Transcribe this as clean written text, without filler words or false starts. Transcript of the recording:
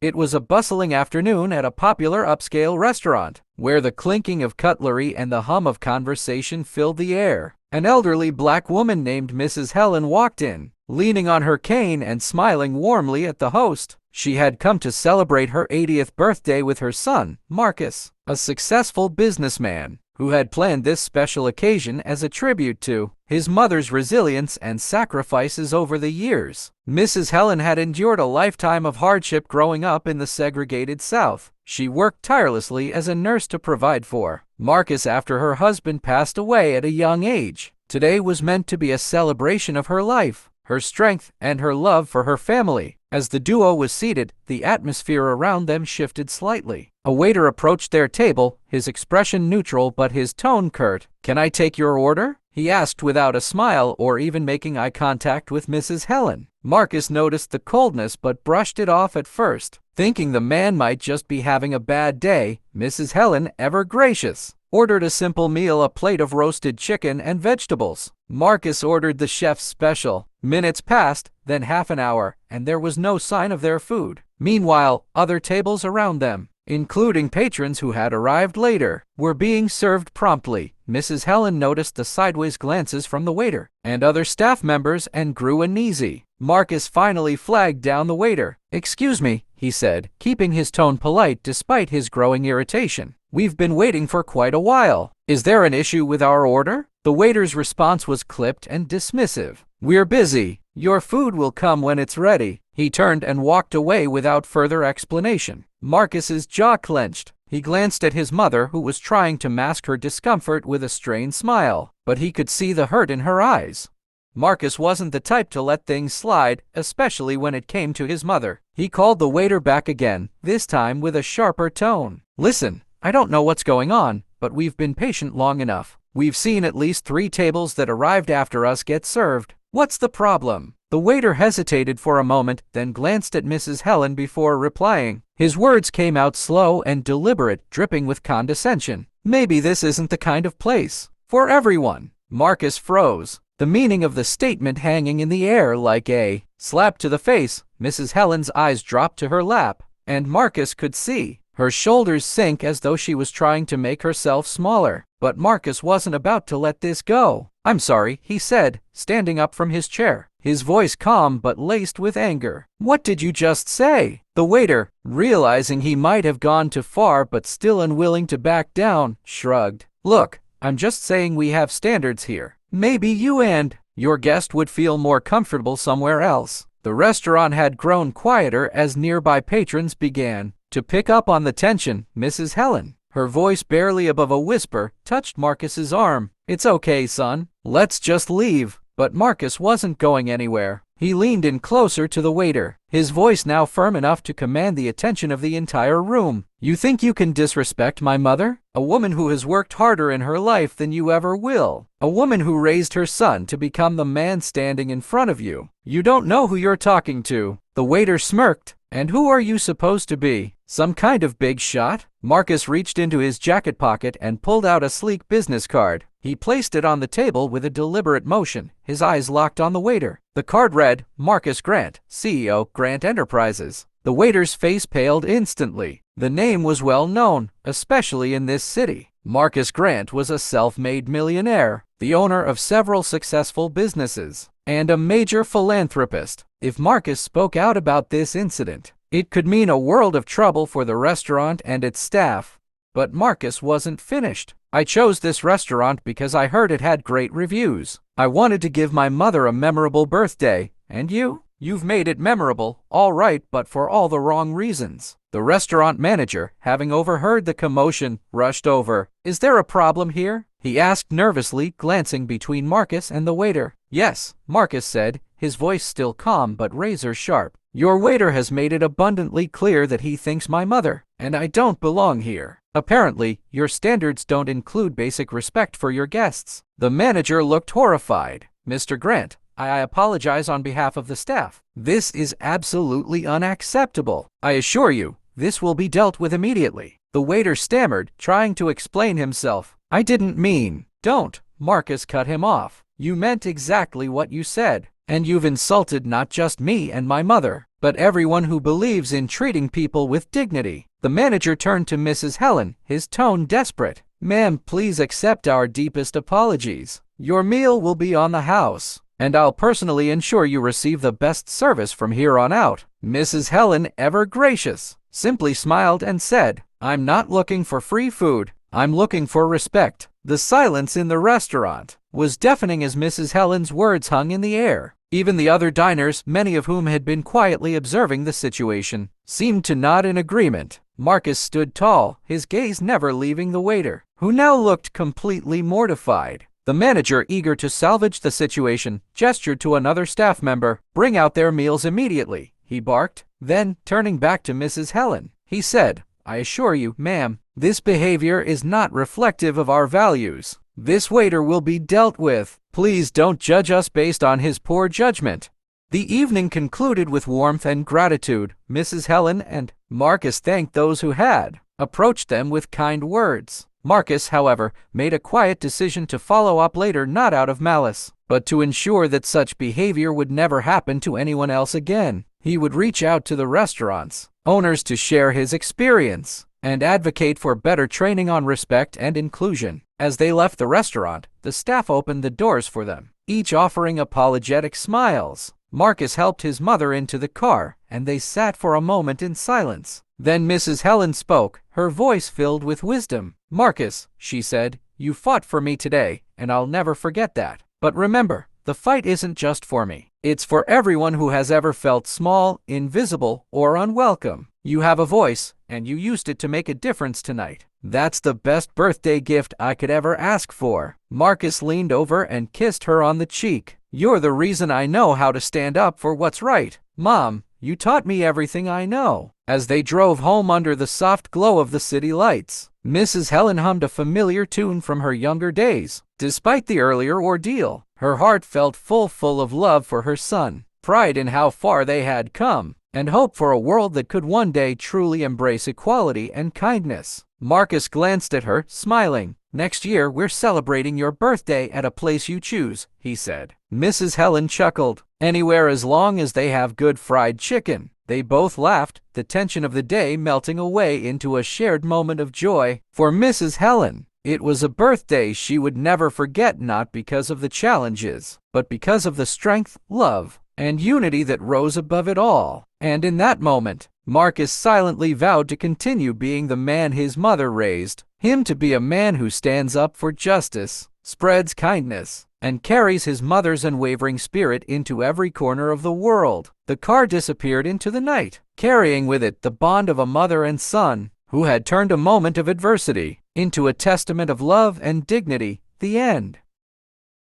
It was a bustling afternoon at a popular upscale restaurant, where the clinking of cutlery and the hum of conversation filled the air. An elderly black woman named Mrs. Helen walked in, leaning on her cane and smiling warmly at the host. She had come to celebrate her 80th birthday with her son, Marcus, a successful businessman who had planned this special occasion as a tribute to his mother's resilience and sacrifices over the years. Mrs. Helen had endured a lifetime of hardship growing up in the segregated South. She worked tirelessly as a nurse to provide for Marcus after her husband passed away at a young age. Today was meant to be a celebration of her life, her strength, and her love for her family. As the duo was seated, the atmosphere around them shifted slightly. A waiter approached their table, his expression neutral but his tone curt. "Can I take your order?" he asked without a smile or even making eye contact with Mrs. Helen. Marcus noticed the coldness but brushed it off at first, thinking the man might just be having a bad day. Mrs. Helen, ever gracious, ordered a simple meal, a plate of roasted chicken and vegetables. Marcus ordered the chef's special. Minutes passed, then half an hour, and there was no sign of their food. Meanwhile, other tables around them, including patrons who had arrived later, were being served promptly. Mrs. Helen noticed the sideways glances from the waiter and other staff members and grew uneasy. Marcus finally flagged down the waiter. "Excuse me," he said, keeping his tone polite despite his growing irritation. "We've been waiting for quite a while. Is there an issue with our order?" The waiter's response was clipped and dismissive. "We're busy. Your food will come when it's ready." He turned and walked away without further explanation. Marcus's jaw clenched. He glanced at his mother, who was trying to mask her discomfort with a strained smile, but he could see the hurt in her eyes. Marcus wasn't the type to let things slide, especially when it came to his mother. He called the waiter back again, this time with a sharper tone. "Listen, I don't know what's going on, but we've been patient long enough. We've seen at least 3 tables that arrived after us get served. What's the problem?" The waiter hesitated for a moment, then glanced at Mrs. Helen before replying. His words came out slow and deliberate, dripping with condescension. "Maybe this isn't the kind of place for everyone." Marcus froze, the meaning of the statement hanging in the air like a slap to the face. Mrs. Helen's eyes dropped to her lap, and Marcus could see her shoulders sink as though she was trying to make herself smaller. But Marcus wasn't about to let this go. "I'm sorry," he said, standing up from his chair, his voice calm but laced with anger. "What did you just say?" The waiter, realizing he might have gone too far but still unwilling to back down, shrugged. "Look, I'm just saying we have standards here. Maybe you and your guest would feel more comfortable somewhere else." The restaurant had grown quieter as nearby patrons began to pick up on the tension. Mrs. Helen, her voice barely above a whisper, touched Marcus's arm. "It's okay, son. Let's just leave." But Marcus wasn't going anywhere. He leaned in closer to the waiter, his voice now firm enough to command the attention of the entire room. "You think you can disrespect my mother? A woman who has worked harder in her life than you ever will. A woman who raised her son to become the man standing in front of you. You don't know who you're talking to." The waiter smirked. "And who are you supposed to be? Some kind of big shot?" Marcus reached into his jacket pocket and pulled out a sleek business card. He placed it on the table with a deliberate motion, his eyes locked on the waiter. The card read, "Marcus Grant, CEO, Grant Enterprises." The waiter's face paled instantly. The name was well known, especially in this city. Marcus Grant was a self-made millionaire, the owner of several successful businesses, and a major philanthropist. If Marcus spoke out about this incident, it could mean a world of trouble for the restaurant and its staff. But Marcus wasn't finished. "I chose this restaurant because I heard it had great reviews. I wanted to give my mother a memorable birthday. And you've made it memorable, all right, but for all the wrong reasons." The restaurant manager, having overheard the commotion, rushed over. "Is there a problem here?" he asked nervously, glancing between Marcus and the waiter. "Yes," Marcus said, his voice still calm but razor sharp. "Your waiter has made it abundantly clear that he thinks my mother and I don't belong here. Apparently, your standards don't include basic respect for your guests." The manager looked horrified. "Mr. Grant, I apologize on behalf of the staff. This is absolutely unacceptable. I assure you, this will be dealt with immediately." The waiter stammered, trying to explain himself. "I didn't mean..." "Don't," Marcus cut him off. "You meant exactly what you said. And you've insulted not just me and my mother, but everyone who believes in treating people with dignity. The manager turned to Mrs. Helen, his tone desperate. "Ma'am, please accept our deepest apologies. Your meal will be on the house, and I'll personally ensure you receive the best service from here on out." Mrs. Helen, ever gracious, simply smiled and said, "I'm not looking for free food. I'm looking for respect." The silence in the restaurant was deafening as Mrs. Helen's words hung in the air. Even the other diners, many of whom had been quietly observing the situation, seemed to nod in agreement. Marcus stood tall, his gaze never leaving the waiter, who now looked completely mortified. The manager, eager to salvage the situation, gestured to another staff member. "Bring out their meals immediately," he barked. Then, turning back to Mrs. Helen, he said, "I assure you, ma'am, this behavior is not reflective of our values. This waiter will be dealt with. Please don't judge us based on his poor judgment." The evening concluded with warmth and gratitude. Mrs. Helen and Marcus thanked those who had approached them with kind words. Marcus, however, made a quiet decision to follow up later, not out of malice, but to ensure that such behavior would never happen to anyone else again. He would reach out to the restaurants' owners to share his experience and advocate for better training on respect and inclusion. As they left the restaurant, the staff opened the doors for them, each offering apologetic smiles. Marcus helped his mother into the car, and they sat for a moment in silence. Then Mrs. Helen spoke, her voice filled with wisdom. "Marcus," she said, "you fought for me today, and I'll never forget that. But remember, the fight isn't just for me. It's for everyone who has ever felt small, invisible, or unwelcome. You have a voice, and you used it to make a difference tonight. That's the best birthday gift I could ever ask for." Marcus leaned over and kissed her on the cheek. "You're the reason I know how to stand up for what's right. Mom, you taught me everything I know." As they drove home under the soft glow of the city lights, Mrs. Helen hummed a familiar tune from her younger days. Despite the earlier ordeal, her heart felt full of love for her son, pride in how far they had come, and hope for a world that could one day truly embrace equality and kindness. Marcus glanced at her, smiling. "Next year, we're celebrating your birthday at a place you choose," he said. Mrs. Helen chuckled. "Anywhere as long as they have good fried chicken." They both laughed, the tension of the day melting away into a shared moment of joy. For Mrs. Helen, it was a birthday she would never forget, not because of the challenges, but because of the strength, love, and unity that rose above it all. And in that moment, Marcus silently vowed to continue being the man his mother raised him to be, a man who stands up for justice, spreads kindness, and carries his mother's unwavering spirit into every corner of the world. The car disappeared into the night, carrying with it the bond of a mother and son who had turned a moment of adversity into a testament of love and dignity. The end.